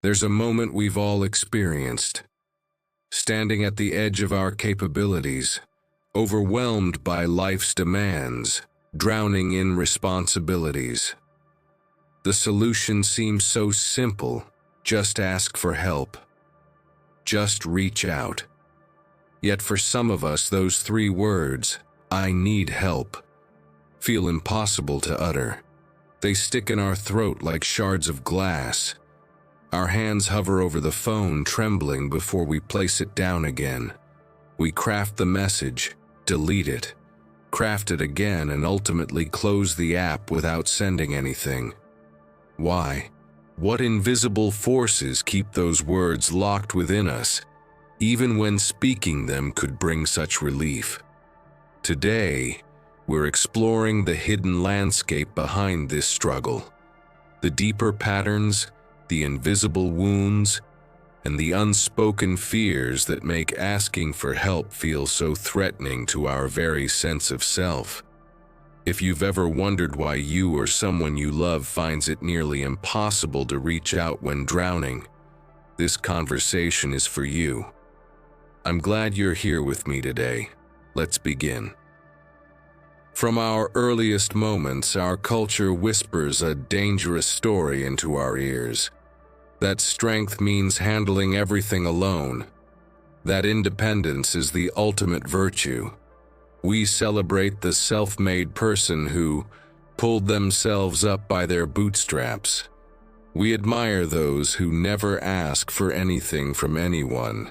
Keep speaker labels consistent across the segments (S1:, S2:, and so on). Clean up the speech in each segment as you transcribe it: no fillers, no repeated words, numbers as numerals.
S1: There's a moment we've all experienced, standing at the edge of our capabilities, overwhelmed by life's demands, drowning in responsibilities. The solution seems so simple: just ask for help. Just reach out. Yet for some of us, those three words, "I need help," feel impossible to utter. They stick in our throat like shards of glass. Our hands hover over the phone, trembling before we place it down again. We craft the message, delete it, craft it again, and ultimately close the app without sending anything. Why? What invisible forces keep those words locked within us, even when speaking them could bring such relief? Today, we're exploring the hidden landscape behind this struggle, the deeper patterns, the invisible wounds, and the unspoken fears that make asking for help feel so threatening to our very sense of self. If you've ever wondered why you or someone you love finds it nearly impossible to reach out when drowning, this conversation is for you. I'm glad you're here with me today. Let's begin. From our earliest moments, our culture whispers a dangerous story into our ears. That strength means handling everything alone. That independence is the ultimate virtue. We celebrate the self-made person who pulled themselves up by their bootstraps. We admire those who never ask for anything from anyone.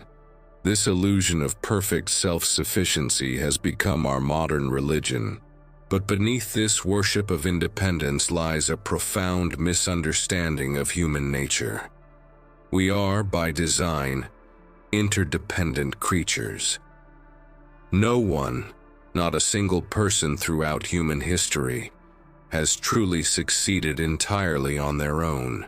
S1: This illusion of perfect self-sufficiency has become our modern religion. But beneath this worship of independence lies a profound misunderstanding of human nature. We are, by design, interdependent creatures. No one, not a single person throughout human history, has truly succeeded entirely on their own.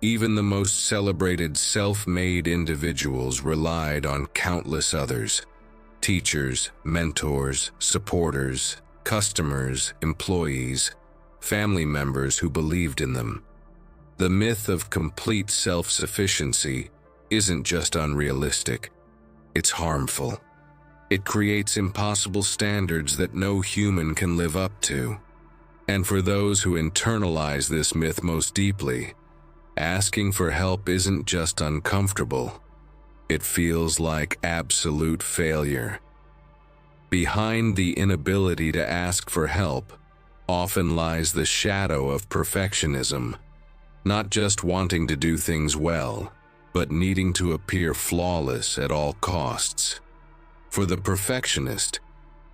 S1: Even the most celebrated self-made individuals relied on countless others: teachers, mentors, supporters, customers, employees, family members who believed in them. The myth of complete self-sufficiency isn't just unrealistic, it's harmful. It creates impossible standards that no human can live up to. And for those who internalize this myth most deeply, asking for help isn't just uncomfortable, it feels like absolute failure. Behind the inability to ask for help often lies the shadow of perfectionism, not just wanting to do things well, but needing to appear flawless at all costs. For the perfectionist,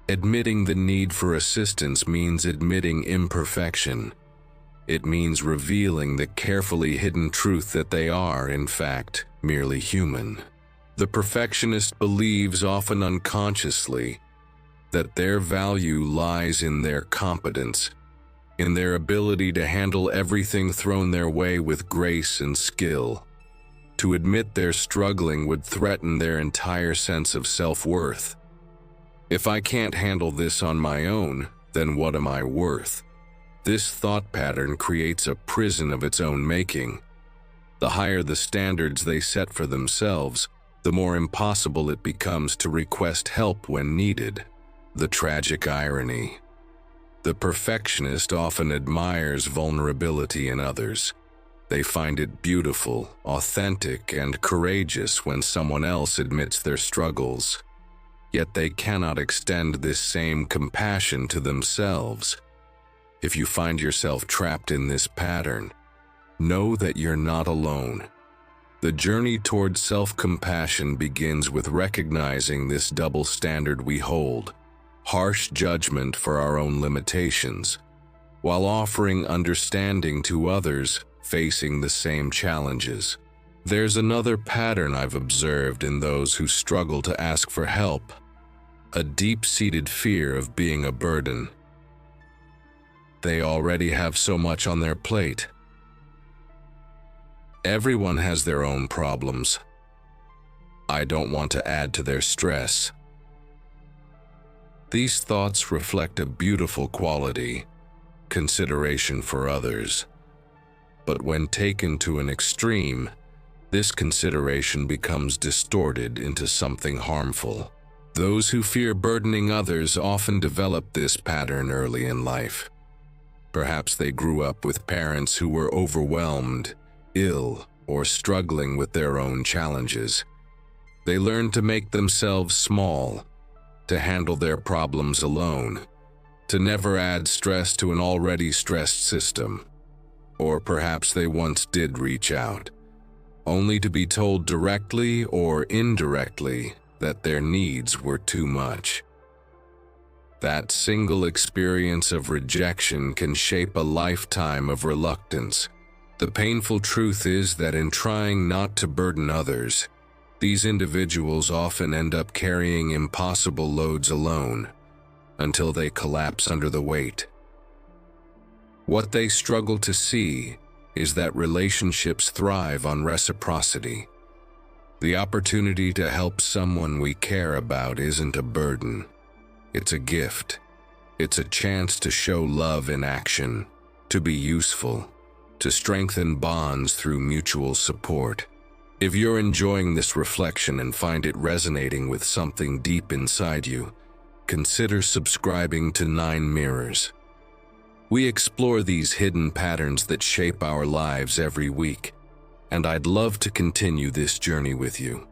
S1: admitting the need for assistance means admitting imperfection. It means revealing the carefully hidden truth that they are, in fact, merely human. The perfectionist believes, often unconsciously, that their value lies in their competence, in their ability to handle everything thrown their way with grace and skill. To admit they're struggling would threaten their entire sense of self-worth. If I can't handle this on my own, then what am I worth? This thought pattern creates a prison of its own making. The higher the standards they set for themselves, the more impossible it becomes to request help when needed. The tragic irony. The perfectionist often admires vulnerability in others. They find it beautiful, authentic, and courageous when someone else admits their struggles. Yet they cannot extend this same compassion to themselves. If you find yourself trapped in this pattern, know that you're not alone. The journey toward self-compassion begins with recognizing this double standard we hold: harsh judgment for our own limitations, while offering understanding to others facing the same challenges. There's another pattern I've observed in those who struggle to ask for help: a deep-seated fear of being a burden. They already have so much on their plate. Everyone has their own problems. I don't want to add to their stress. These thoughts reflect a beautiful quality: consideration for others. But when taken to an extreme, this consideration becomes distorted into something harmful. Those who fear burdening others often develop this pattern early in life. Perhaps they grew up with parents who were overwhelmed, ill, or struggling with their own challenges. They learned to make themselves small, to handle their problems alone, to never add stress to an already stressed system. Or perhaps they once did reach out, only to be told directly or indirectly that their needs were too much. That single experience of rejection can shape a lifetime of reluctance. The painful truth is that in trying not to burden others, these individuals often end up carrying impossible loads alone until they collapse under the weight. What they struggle to see is that relationships thrive on reciprocity. The opportunity to help someone we care about isn't a burden. It's a gift. It's a chance to show love in action, to be useful, to strengthen bonds through mutual support. If you're enjoying this reflection and find it resonating with something deep inside you, consider subscribing to 9 Mirrors. We explore these hidden patterns that shape our lives every week, and I'd love to continue this journey with you.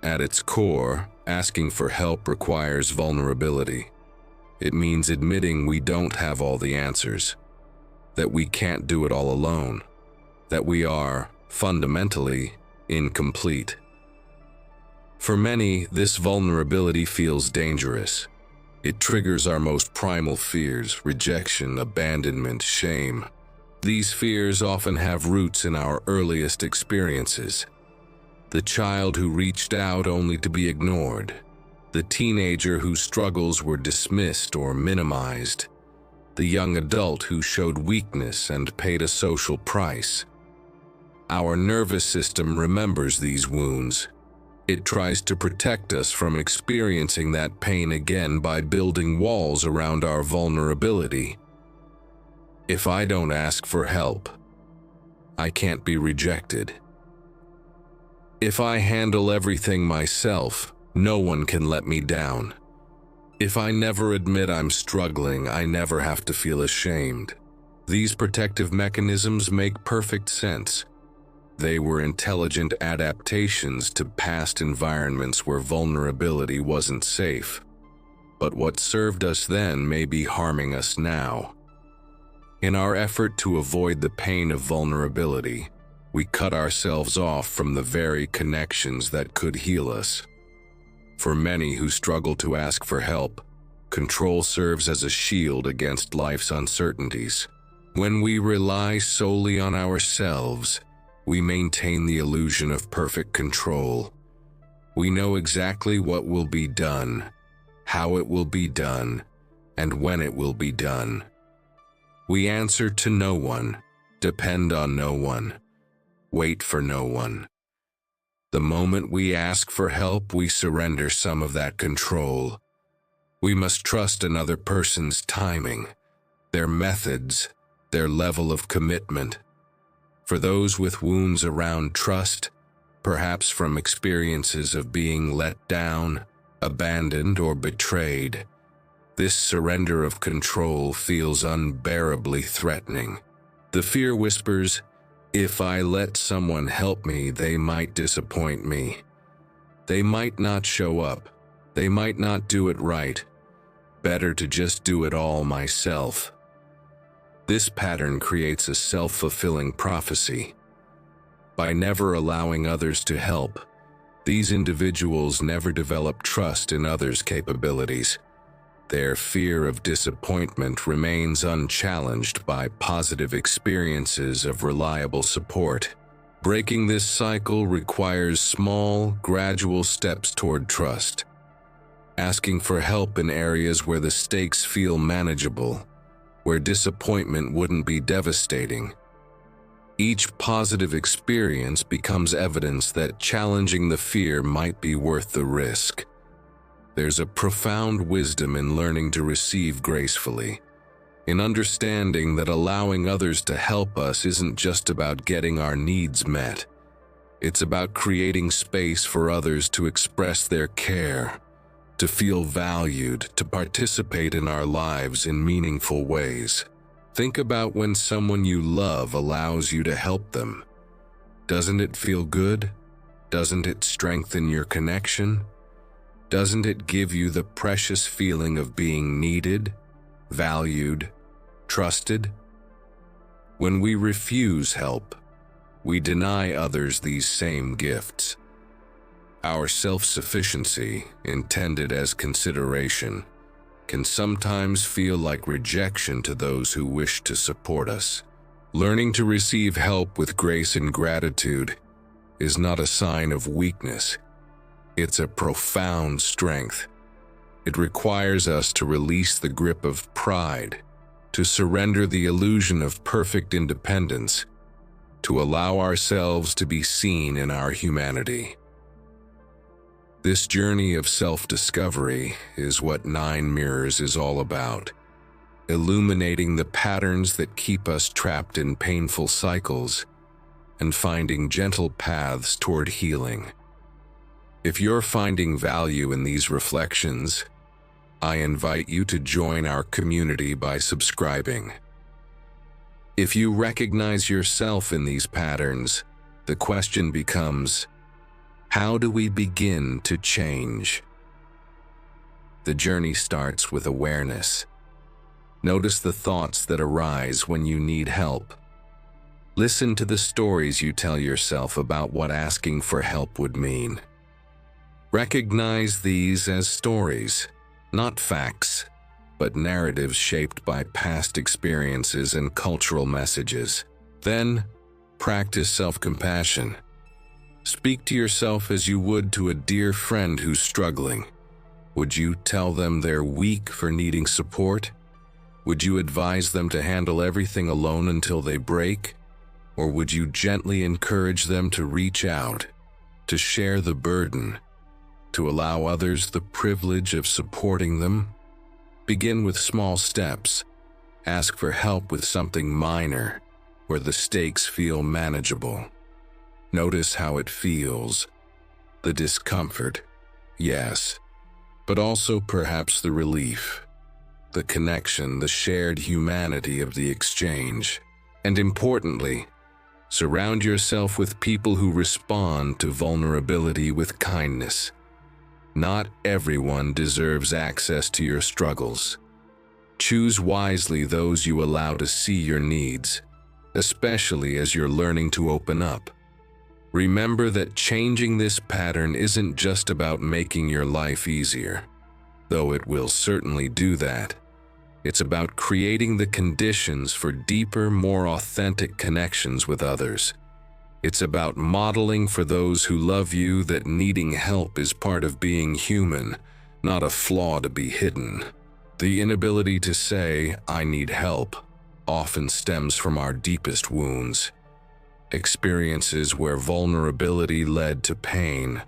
S1: At its core, asking for help requires vulnerability. It means admitting we don't have all the answers, that we can't do it all alone, that we are, fundamentally, incomplete. For many, this vulnerability feels dangerous. It triggers our most primal fears: rejection, abandonment, shame. These fears often have roots in our earliest experiences. The child who reached out only to be ignored. The teenager whose struggles were dismissed or minimized. The young adult who showed weakness and paid a social price. Our nervous system remembers these wounds. It tries to protect us from experiencing that pain again by building walls around our vulnerability. If I don't ask for help, I can't be rejected. If I handle everything myself, no one can let me down. If I never admit I'm struggling, I never have to feel ashamed. These protective mechanisms make perfect sense. They were intelligent adaptations to past environments where vulnerability wasn't safe. But what served us then may be harming us now. In our effort to avoid the pain of vulnerability, we cut ourselves off from the very connections that could heal us. For many who struggle to ask for help, control serves as a shield against life's uncertainties. When we rely solely on ourselves, we maintain the illusion of perfect control. We know exactly what will be done, how it will be done, and when it will be done. We answer to no one, depend on no one, wait for no one. The moment we ask for help, we surrender some of that control. We must trust another person's timing, their methods, their level of commitment. For those with wounds around trust, perhaps from experiences of being let down, abandoned, or betrayed, this surrender of control feels unbearably threatening. The fear whispers, if I let someone help me, they might disappoint me. They might not show up. They might not do it right. Better to just do it all myself. This pattern creates a self-fulfilling prophecy. By never allowing others to help, these individuals never develop trust in others' capabilities. Their fear of disappointment remains unchallenged by positive experiences of reliable support. Breaking this cycle requires small, gradual steps toward trust. Asking for help in areas where the stakes feel manageable, where disappointment wouldn't be devastating. Each positive experience becomes evidence that challenging the fear might be worth the risk. There's a profound wisdom in learning to receive gracefully, in understanding that allowing others to help us isn't just about getting our needs met. It's about creating space for others to express their care, to feel valued, to participate in our lives in meaningful ways. Think about when someone you love allows you to help them. Doesn't it feel good? Doesn't it strengthen your connection? Doesn't it give you the precious feeling of being needed, valued, trusted? When we refuse help, we deny others these same gifts. Our self-sufficiency, intended as consideration, can sometimes feel like rejection to those who wish to support us. Learning to receive help with grace and gratitude is not a sign of weakness. It's a profound strength. It requires us to release the grip of pride, to surrender the illusion of perfect independence, to allow ourselves to be seen in our humanity. This journey of self-discovery is what 9 Mirrors is all about, illuminating the patterns that keep us trapped in painful cycles and finding gentle paths toward healing. If you're finding value in these reflections, I invite you to join our community by subscribing. If you recognize yourself in these patterns, the question becomes, how do we begin to change? The journey starts with awareness. Notice the thoughts that arise when you need help. Listen to the stories you tell yourself about what asking for help would mean. Recognize these as stories, not facts, but narratives shaped by past experiences and cultural messages. Then, practice self-compassion. Speak to yourself as you would to a dear friend who's struggling. Would you tell them they're weak for needing support? Would you advise them to handle everything alone until they break? Or would you gently encourage them to reach out, to share the burden, to allow others the privilege of supporting them? Begin with small steps. Ask for help with something minor, where the stakes feel manageable. Notice how it feels. The discomfort, yes, but also perhaps the relief, the connection, the shared humanity of the exchange. And importantly, surround yourself with people who respond to vulnerability with kindness. Not everyone deserves access to your struggles. Choose wisely those you allow to see your needs, especially as you're learning to open up. Remember that changing this pattern isn't just about making your life easier, though it will certainly do that. It's about creating the conditions for deeper, more authentic connections with others. It's about modeling for those who love you that needing help is part of being human, not a flaw to be hidden. The inability to say, "I need help," often stems from our deepest wounds. Experiences where vulnerability led to pain,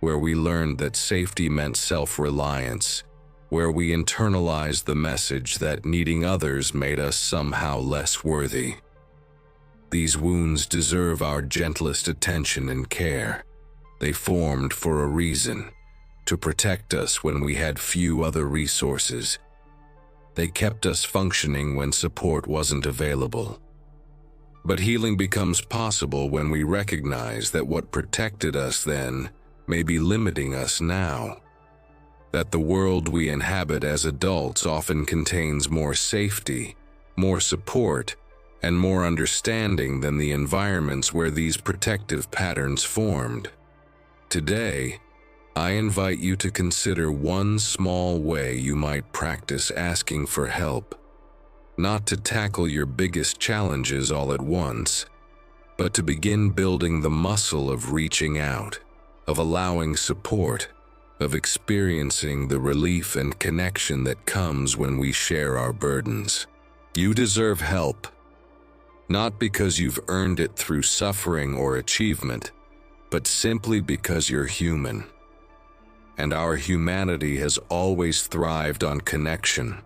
S1: where we learned that safety meant self-reliance, where we internalized the message that needing others made us somehow less worthy. These wounds deserve our gentlest attention and care. They formed for a reason, to protect us when we had few other resources. They kept us functioning when support wasn't available. But healing becomes possible when we recognize that what protected us then may be limiting us now. That the world we inhabit as adults often contains more safety, more support, and more understanding than the environments where these protective patterns formed. Today, I invite you to consider one small way you might practice asking for help. Not to tackle your biggest challenges all at once, but to begin building the muscle of reaching out, of allowing support, of experiencing the relief and connection that comes when we share our burdens. You deserve help, not because you've earned it through suffering or achievement, but simply because you're human. And our humanity has always thrived on connection,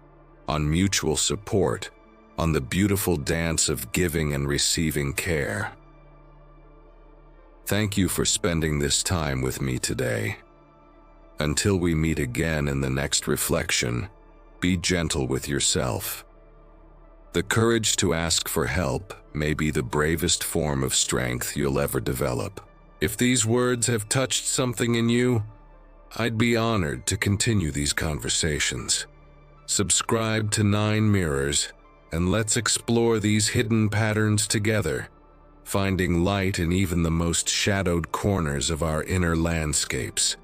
S1: on mutual support, on the beautiful dance of giving and receiving care. Thank you for spending this time with me today. Until we meet again in the next reflection, be gentle with yourself. The courage to ask for help may be the bravest form of strength you'll ever develop. If these words have touched something in you, I'd be honored to continue these conversations. Subscribe to 9 Mirrors, and let's explore these hidden patterns together, finding light in even the most shadowed corners of our inner landscapes.